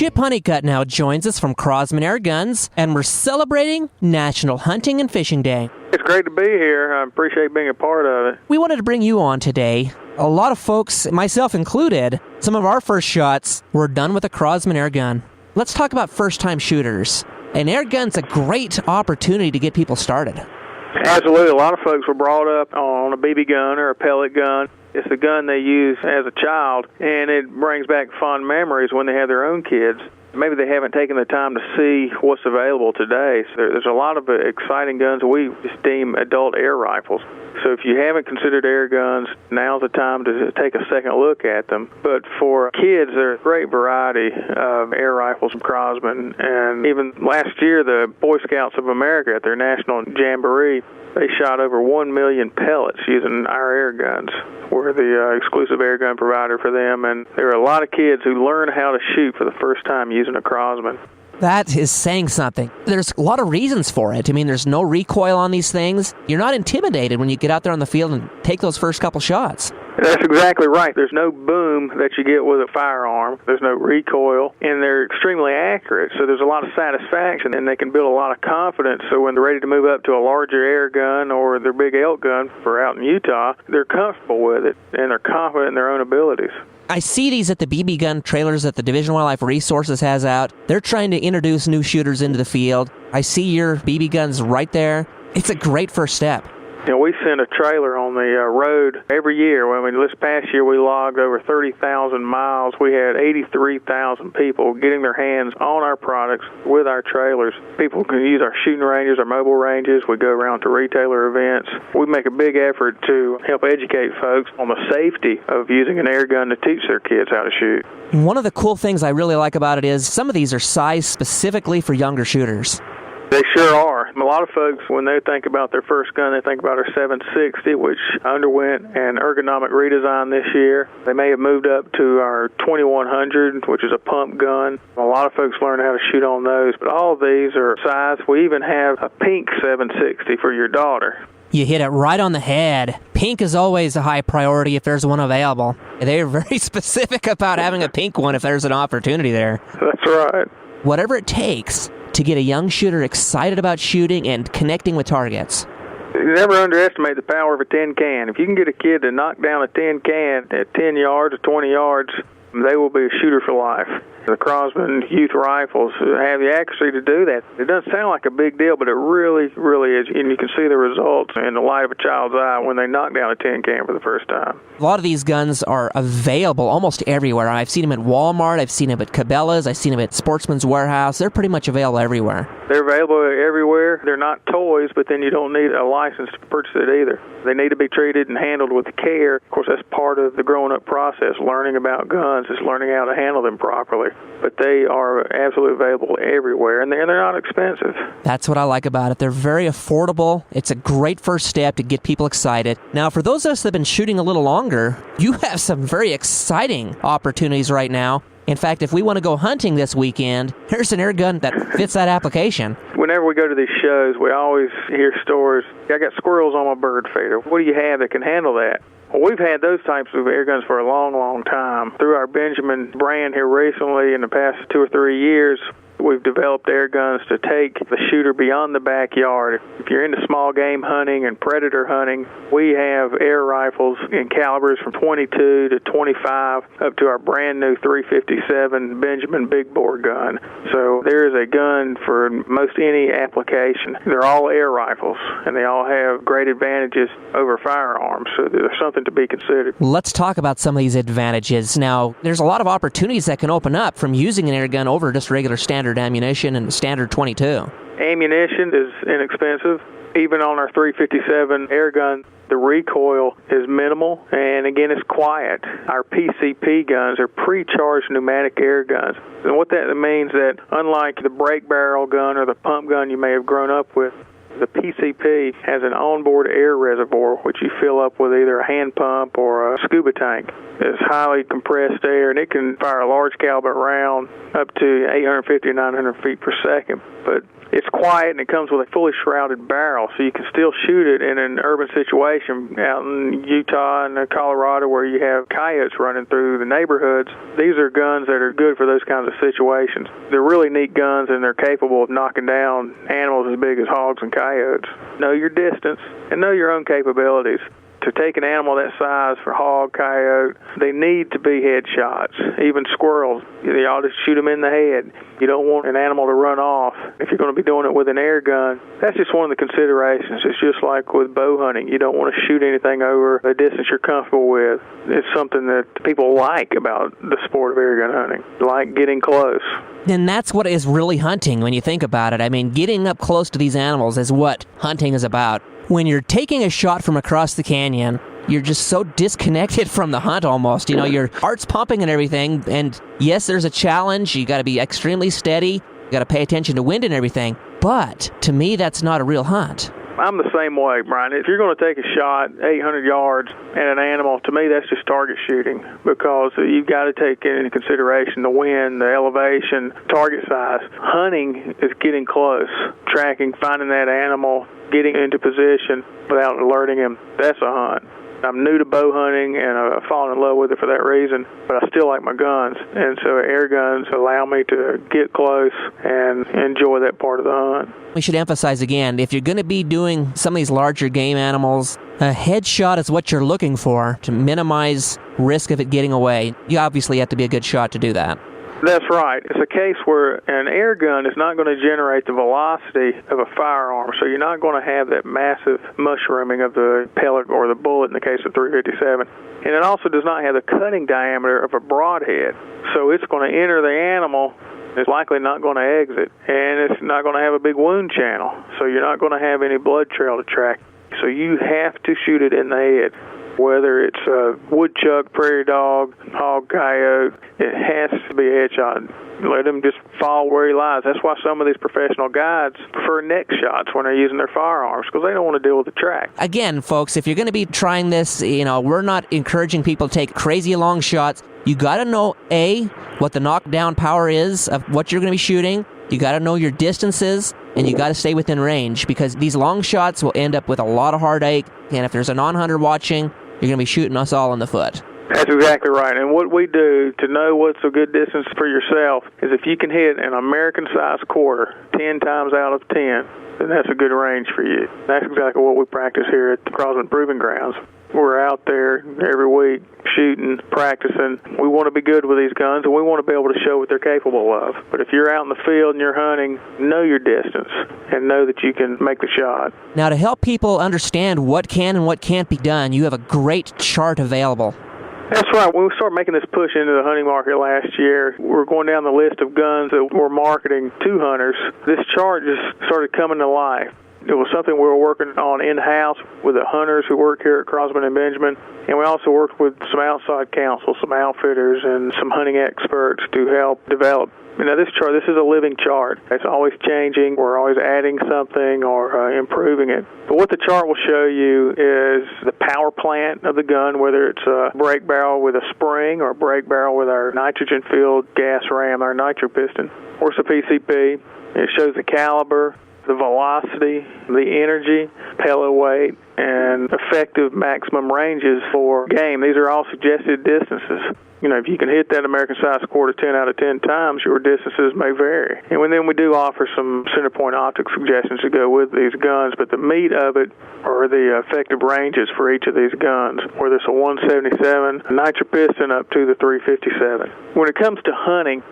Chip Hunnicutt now joins us from Crosman Airguns, and we're celebrating National Hunting and Fishing Day. It's great to be here. I appreciate being a part of it. We wanted to bring you on today. A lot of folks, myself included, some of our first shots were done with a Crosman airgun. Let's talk about first-time shooters. An airgun's a great opportunity to get people started. Absolutely. A lot of folks were brought up on a BB gun or a pellet gun. It's a gun they use as a child, and it brings back fond memories when they have their own kids. Maybe they haven't taken the time to see what's available today. So there's a lot of exciting guns we esteem adult air rifles. So if you haven't considered air guns, now's the time to take a second look at them. But for kids, there's a great variety of air rifles from Crosman. And even last year, the Boy Scouts of America at their National Jamboree, they shot over 1 million pellets using our air guns. We're the exclusive air gun provider for them, and there are a lot of kids who learn how to shoot for the first time using a Crosman. That is saying something. There's a lot of reasons for it. I mean, there's no recoil on these things. You're not intimidated when you get out there on the field and take those first couple shots. That's exactly right. There's no boom that you get with a firearm. There's no recoil, and they're extremely accurate. So there's a lot of satisfaction, and they can build a lot of confidence. So when they're ready to move up to a larger air gun or their big elk gun for out in Utah, they're comfortable with it, and they're confident in their own abilities. I see these at the BB gun trailers that the Division of Wildlife Resources has out. They're trying to introduce new shooters into the field. I see your BB guns right there. It's a great first step. You know, we send a trailer on the road every year. I mean, this past year we logged over 30,000 miles. We had 83,000 people getting their hands on our products with our trailers. People can use our shooting ranges, our mobile ranges. We go around to retailer events. We make a big effort to help educate folks on the safety of using an air gun to teach their kids how to shoot. One of the cool things I really like about it is some of these are sized specifically for younger shooters. They sure are. A lot of folks, when they think about their first gun, they think about our 760, which underwent an ergonomic redesign this year. They may have moved up to our 2100, which is a pump gun. A lot of folks learn how to shoot on those, but all of these are sized. We even have a pink 760 for your daughter. You hit it right on the head. Pink is always a high priority if there's one available. They're very specific about having a pink one if there's an opportunity there. That's right. Whatever it takes to get a young shooter excited about shooting and connecting with targets. You never underestimate the power of a tin can. If you can get a kid to knock down a tin can at 10 yards or 20 yards, they will be a shooter for life. The Crosman youth rifles have the accuracy to do that. It doesn't sound like a big deal, but it really, really is. And you can see the results in the light of a child's eye when they knock down a tin can for the first time. A lot of these guns are available almost everywhere. I've seen them at Walmart, I've seen them at Cabela's, I've seen them at Sportsman's Warehouse. They're pretty much available everywhere. They're available everywhere. They're not toys, but then you don't need a license to purchase it either. They need to be treated and handled with care. Of course, that's part of the growing up process. Learning about guns is learning how to handle them properly. But they are absolutely available everywhere, and they're not expensive. That's what I like about it. They're very affordable. It's a great first step to get people excited. Now, for those of us that have been shooting a little longer, you have some very exciting opportunities right now. In fact, if we want to go hunting this weekend, here's an air gun that fits that application. Whenever we go to these shows, we always hear stories. I got squirrels on my bird feeder. What do you have that can handle that? Well, we've had those types of air guns for a long, long time. Through our Benjamin brand here recently, in the past 2 or 3 years, we've developed air guns to take the shooter beyond the backyard. If you're into small game hunting and predator hunting, we have air rifles in calibers from 22 to 25 up to our brand new 357 Benjamin big bore gun. So there is a gun for most any application. They're all air rifles, and they all have great advantages over firearms, so there's something to be considered. Let's talk about some of these advantages. Now, there's a lot of opportunities that can open up from using an air gun over just regular standard ammunition and standard 22. Ammunition is inexpensive. Even on our 357 air gun, the recoil is minimal, and again, it's quiet. Our PCP guns are pre-charged pneumatic air guns. And what that means that unlike the break barrel gun or the pump gun you may have grown up with, the PCP has an onboard air reservoir which you fill up with either a hand pump or a scuba tank. It's highly compressed air, and it can fire a large caliber round up to 850 to 900 feet per second. But it's quiet, and it comes with a fully shrouded barrel, so you can still shoot it in an urban situation out in Utah and Colorado where you have coyotes running through the neighborhoods. These are guns that are good for those kinds of situations. They're really neat guns, and they're capable of knocking down animals as big as hogs and coyotes. Know your distance and know your own capabilities. To take an animal that size for hog, coyote, they need to be headshots. Even squirrels, you ought to shoot them in the head. You don't want an animal to run off if you're going to be doing it with an air gun. That's just one of the considerations. It's just like with bow hunting. You don't want to shoot anything over a distance you're comfortable with. It's something that people like about the sport of air gun hunting, like getting close. And that's what is really hunting when you think about it. I mean, getting up close to these animals is what hunting is about. When you're taking a shot from across the canyon, you're just so disconnected from the hunt almost. You know, your heart's pumping and everything, and yes, there's a challenge. You got to be extremely steady. You got to pay attention to wind and everything. But to me, that's not a real hunt. I'm the same way, Brian. If you're going to take a shot 800 yards at an animal, to me that's just target shooting, because you've got to take into consideration the wind, the elevation, target size. Hunting is getting close, tracking, finding that animal, getting into position without alerting him. That's a hunt. I'm new to bow hunting, and I've fallen in love with it for that reason, but I still like my guns, and so air guns allow me to get close and enjoy that part of the hunt. We should emphasize again, if you're going to be doing some of these larger game animals, a headshot is what you're looking for to minimize risk of it getting away. You obviously have to be a good shot to do that. That's right. It's a case where an air gun is not going to generate the velocity of a firearm, so you're not going to have that massive mushrooming of the pellet or the bullet in the case of .357. And it also does not have the cutting diameter of a broadhead, so it's going to enter the animal. It's likely not going to exit, and it's not going to have a big wound channel, so you're not going to have any blood trail to track. So you have to shoot it in the head. Whether it's a woodchuck, prairie dog, hog, coyote, it has to be a headshot. Let him just fall where he lies. That's why some of these professional guides prefer neck shots when they're using their firearms, because they don't want to deal with the track. Again, folks, if you're going to be trying this, we're not encouraging people to take crazy long shots. You got to know, A, what the knockdown power is of what you're going to be shooting. You got to know your distances, and you got to stay within range, because these long shots will end up with a lot of heartache, and if there's a non-hunter watching, you're going to be shooting us all in the foot. That's exactly right. And what we do to know what's a good distance for yourself is if you can hit an American-sized quarter 10 times out of 10, then that's a good range for you. That's exactly what we practice here at the Crosman Proving Grounds. We're out there every week shooting, practicing. We want to be good with these guns, and we want to be able to show what they're capable of. But if you're out in the field and you're hunting, know your distance and know that you can make the shot. Now, to help people understand what can and what can't be done, you have a great chart available. That's right. When we started making this push into the hunting market last year, we were going down the list of guns that we're marketing to hunters. This chart just started coming to life. It was something we were working on in-house with the hunters who work here at Crosman and Benjamin, and we also worked with some outside counsel, some outfitters, and some hunting experts to help develop. This chart, this is a living chart. It's always changing. We're always adding something or improving it. But what the chart will show you is the power plant of the gun, whether it's a break barrel with a spring or a break barrel with our nitrogen-filled gas ram, our nitro piston, or it's a PCP. It shows the caliber, the velocity, the energy, pellet weight, and effective maximum ranges for game. These are all suggested distances. If you can hit that American-sized quarter 10 out of 10 times, your distances may vary. And then we do offer some center point optic suggestions to go with these guns, but the meat of it are the effective ranges for each of these guns, whether it's a 177, a nitro piston, up to the 357. When it comes to hunting,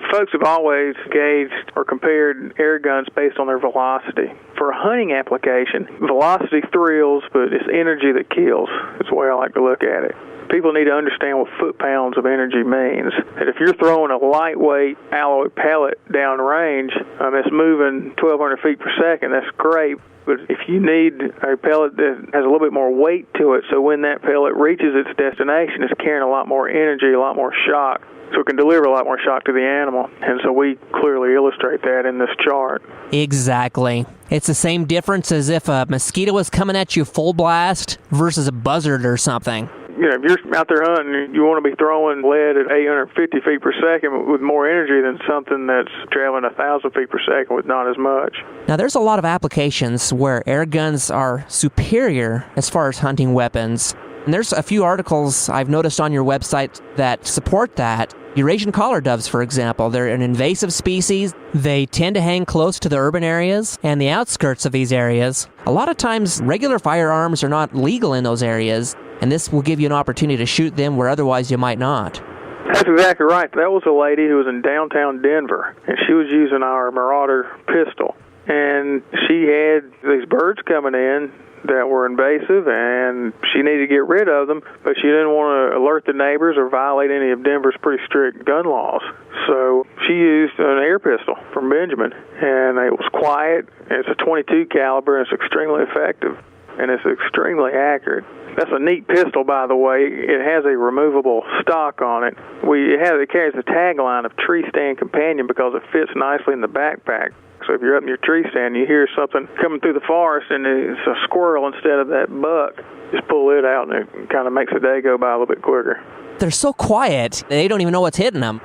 folks have always gauged or compared air guns based on their velocity. For a hunting application, velocity thrills, but it's energy that kills. That's the way I like to look at it. People need to understand what foot-pounds of energy means. And if you're throwing a lightweight alloy pellet downrange, it's moving 1,200 feet per second, that's great. But if you need a pellet that has a little bit more weight to it, so when that pellet reaches its destination, it's carrying a lot more energy, a lot more shock, so it can deliver a lot more shock to the animal. And so we clearly illustrate that in this chart. Exactly. It's the same difference as if a mosquito was coming at you full blast versus a buzzard or something. if you're out there hunting, you want to be throwing lead at 850 feet per second with more energy than something that's traveling 1,000 feet per second with not as much. Now, there's a lot of applications where air guns are superior as far as hunting weapons. And there's a few articles I've noticed on your website that support that. Eurasian collar doves, for example, they're an invasive species. They tend to hang close to the urban areas and the outskirts of these areas. A lot of times, regular firearms are not legal in those areas, and this will give you an opportunity to shoot them where otherwise you might not. That's exactly right. That was a lady who was in downtown Denver, and she was using our Marauder pistol. And she had these birds coming in that were invasive, and she needed to get rid of them, but she didn't want to alert the neighbors or violate any of Denver's pretty strict gun laws. So she used an air pistol from Benjamin, and it was quiet. It's a .22 caliber, and it's extremely effective, and it's extremely accurate. That's a neat pistol, by the way. It has a removable stock on it. It carries the tagline of Tree Stand Companion because it fits nicely in the backpack. So if you're up in your tree stand and you hear something coming through the forest and it's a squirrel instead of that buck, just pull it out and it kind of makes the day go by a little bit quicker. They're so quiet, they don't even know what's hitting them.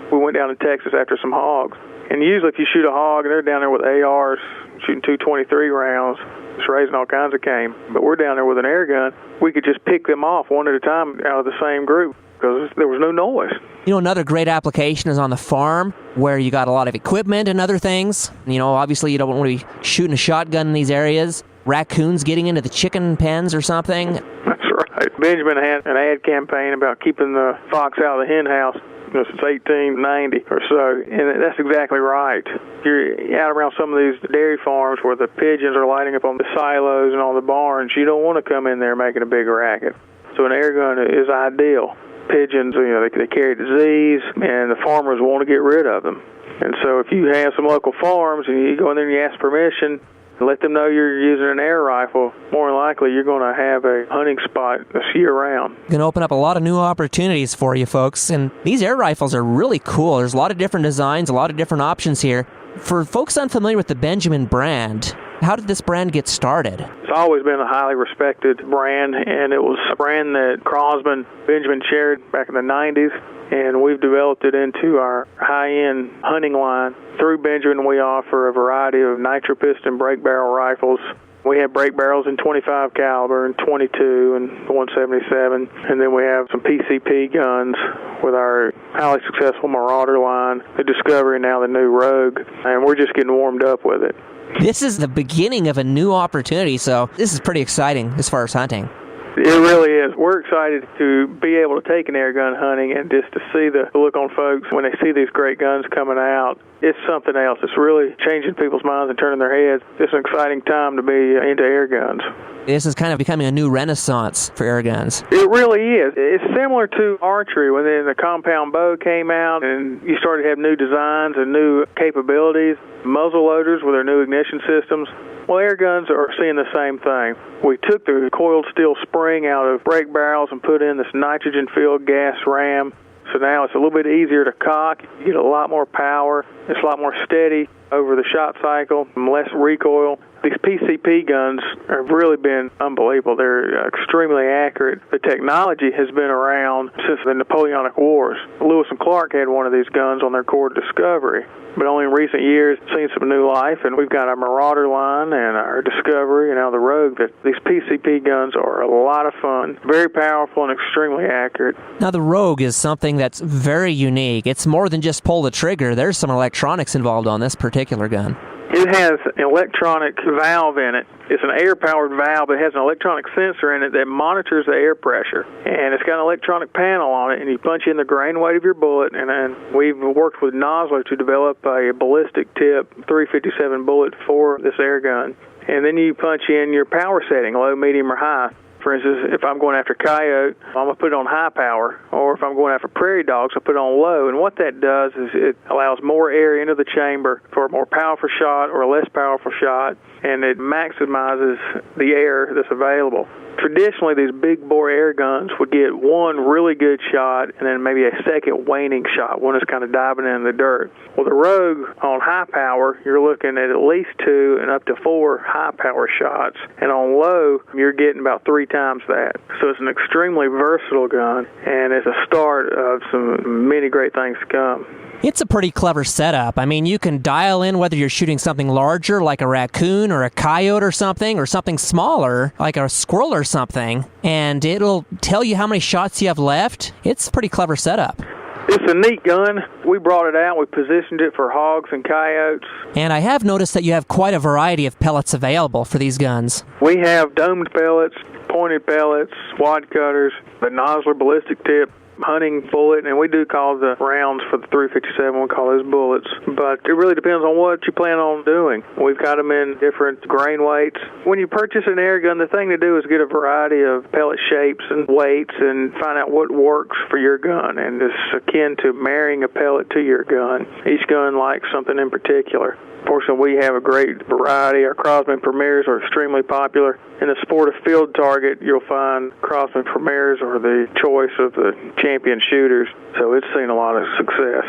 We went down to Texas after some hogs. And usually if you shoot a hog and they're down there with ARs, shooting 223 rounds, it's raising all kinds of cane. But we're down there with an air gun. We could just pick them off one at a time out of the same group because there was no noise. Another great application is on the farm where you got a lot of equipment and other things. Obviously you don't want to be shooting a shotgun in these areas. Raccoons getting into the chicken pens or something. That's right. Benjamin had an ad campaign about keeping the fox out of the hen house since 1890 or so, and that's exactly right. You're out around some of these dairy farms where the pigeons are lighting up on the silos and on the barns. You don't want to come in there making a big racket. So an air gun is ideal. Pigeons, they carry disease, and the farmers want to get rid of them. And so if you have some local farms and you go in there and you ask permission, and let them know you're using an air rifle, more than likely you're going to have a hunting spot this year-round. Going to open up a lot of new opportunities for you folks, and these air rifles are really cool. There's a lot of different designs, a lot of different options here. For folks unfamiliar with the Benjamin brand, how did this brand get started? It's always been a highly respected brand, and it was a brand that Crosman, Benjamin shared back in the 90s, and we've developed it into our high-end hunting line. Through Benjamin, we offer a variety of nitro-piston break barrel rifles. We have break barrels in .25 caliber and .22 and .177, and then we have some PCP guns with our highly successful Marauder line, the Discovery, and now the new Rogue, and we're just getting warmed up with it. This is the beginning of a new opportunity, so this is pretty exciting as far as hunting. It really is. We're excited to be able to take an air gun hunting and just to see the look on folks when they see these great guns coming out. It's something else. It's really changing people's minds and turning their heads. It's an exciting time to be into air guns. This is kind of becoming a new renaissance for air guns. It really is. It's similar to archery when the compound bow came out and you started to have new designs and new capabilities, muzzle loaders with their new ignition systems. Well, air guns are seeing the same thing. We took the coiled steel spring out of break barrels and put in this nitrogen-filled gas ram. So now it's a little bit easier to cock. You get a lot more power. It's a lot more steady over the shot cycle, less recoil. These PCP guns have really been unbelievable. They're extremely accurate. The technology has been around since the Napoleonic Wars. Lewis and Clark had one of these guns on their Cord Discovery, but only in recent years seen some new life, and we've got our Marauder line and our Discovery and now the Rogue. These PCP guns are a lot of fun, very powerful and extremely accurate. Now the Rogue is something that's very unique. It's more than just pull the trigger. There's some electronics involved on this particular gun. It has an electronic valve in it. It's an air-powered valve. It has an electronic sensor in it that monitors the air pressure. And it's got an electronic panel on it, and you punch in the grain weight of your bullet. And then we've worked with Nosler to develop a ballistic tip 357 bullet for this air gun. And then you punch in your power setting, low, medium, or high. For instance, if I'm going after coyote, I'm going to put it on high power. Or if I'm going after prairie dogs, I'll put it on low. And what that does is it allows more air into the chamber for a more powerful shot or a less powerful shot, and it maximizes the air that's available. Traditionally, these big bore air guns would get one really good shot and then maybe a second waning shot, one that's kind of diving in the dirt. Well, the Rogue on high power, you're looking at least 2 and up to 4 high power shots, and on low, you're getting about 3 times that. So it's an extremely versatile gun, and it's a start of some many great things to come. It's a pretty clever setup. I mean, you can dial in whether you're shooting something larger like a raccoon or a coyote or something smaller like a squirrel or something, and it'll tell you how many shots you have left. It's a pretty clever setup. It's a neat gun. We brought it out. We positioned it for hogs and coyotes. And I have noticed that you have quite a variety of pellets available for these guns. We have domed pellets, pointed pellets, wad cutters, the nozzler ballistic tip, hunting bullet, and we do call the rounds for the 357, we call those bullets. But it really depends on what you plan on doing. We've got them in different grain weights. When you purchase an air gun, the thing to do is get a variety of pellet shapes and weights and find out what works for your gun. And it's akin to marrying a pellet to your gun. Each gun likes something in particular. Fortunately, we have a great variety. Our Crosman Premiers are extremely popular. In the sport of field target, you'll find Crosman Premiers are the choice of the champion shooters, so it's seen a lot of success.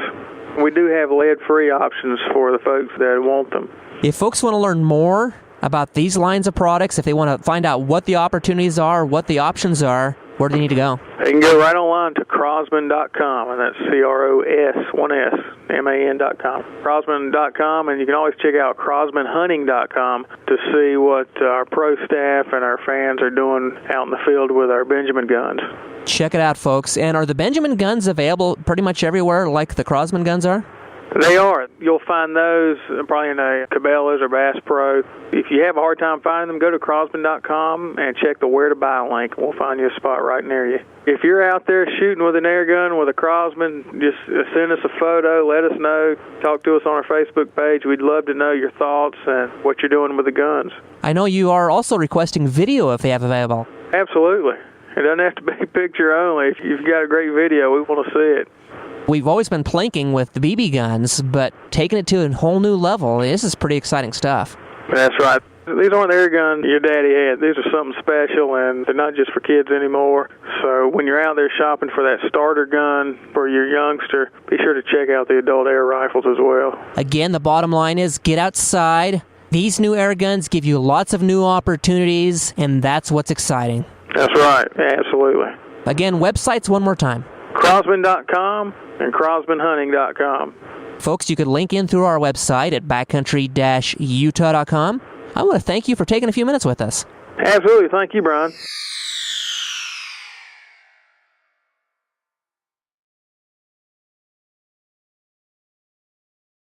We do have lead-free options for the folks that want them. If folks want to learn more about these lines of products, if they want to find out what the opportunities are, what the options are, where do they need to go? They can go right online to Crosman.com, and that's CROSMAN.com. Crosman.com, and you can always check out CrosmanHunting.com to see what our pro staff and our fans are doing out in the field with our Benjamin guns. Check it out, folks. And are the Benjamin guns available pretty much everywhere like the Crosman guns are? They are. You'll find those probably in a Cabela's or Bass Pro. If you have a hard time finding them, go to Crosman.com and check the Where to Buy link. We'll find you a spot right near you. If you're out there shooting with an air gun with a Crosman, just send us a photo, let us know, talk to us on our Facebook page. We'd love to know your thoughts and what you're doing with the guns. I know you are also requesting video if they have available. Absolutely. It doesn't have to be picture only. If you've got a great video, we want to see it. We've always been planking with the BB guns, but taking it to a whole new level, this is pretty exciting stuff. That's right. These aren't air guns your daddy had. These are something special, and they're not just for kids anymore. So when you're out there shopping for that starter gun for your youngster, be sure to check out the adult air rifles as well. Again, the bottom line is get outside. These new air guns give you lots of new opportunities, and that's what's exciting. That's right. Absolutely. Again, websites one more time. Crosman.com and CrosmanHunting.com. Folks, you could link in through our website at backcountry-utah.com. I want to thank you for taking a few minutes with us. Absolutely. Thank you, Brian.